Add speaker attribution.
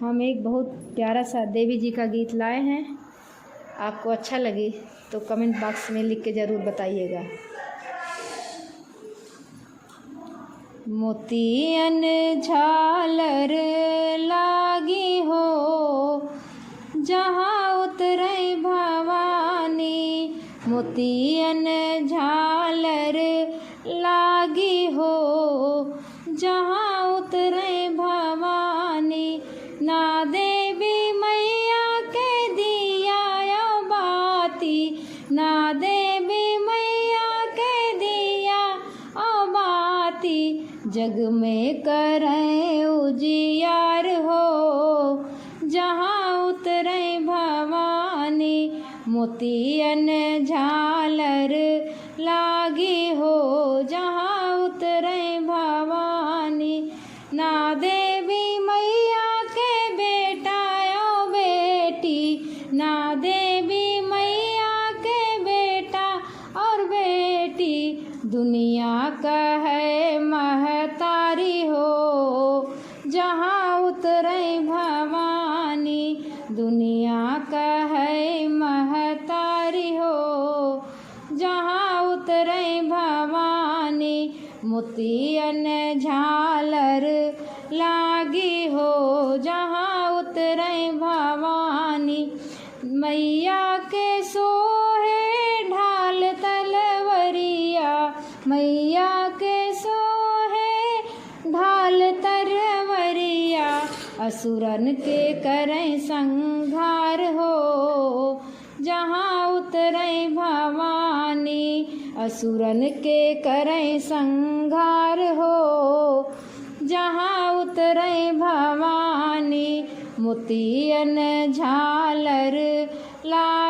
Speaker 1: हम एक बहुत प्यारा सा देवी जी का गीत लाए हैं। आपको अच्छा लगे तो कमेंट बॉक्स में लिख के ज़रूर बताइएगा। मोतियन झालर लागी हो जहाँ उतरे भवानी, मोतियन झालर लागी हो जहाँ उतरे भवानी। ना देवी मैया के दिया यो बाती, ना देवी मैया के दिया ओ बाती, जग में करें उजियार हो जहाँ उतरे भवानी। मोतियन झालर लागी हो जहाँ उतरे भवानी। ना देवी मैया के बेटा ओ बेटी, ना देवी मैया के बेटा और बेटी, दुनिया का है महतारी हो जहाँ उतरे भवानी। दुनिया का है महतारी हो जहाँ उतरे भवानी। मोतियन झालर लागी हो जहाँ उतरे भवानी। मैया के सोहे ढाल तलवरिया, मैया के सोहे ढाल तरवरिया, असुरन के करें संहार हो जहाँ उतरे भवानी। असुरन के करें संहार हो जहाँ उतरे भवानी। मोतियन झालर ला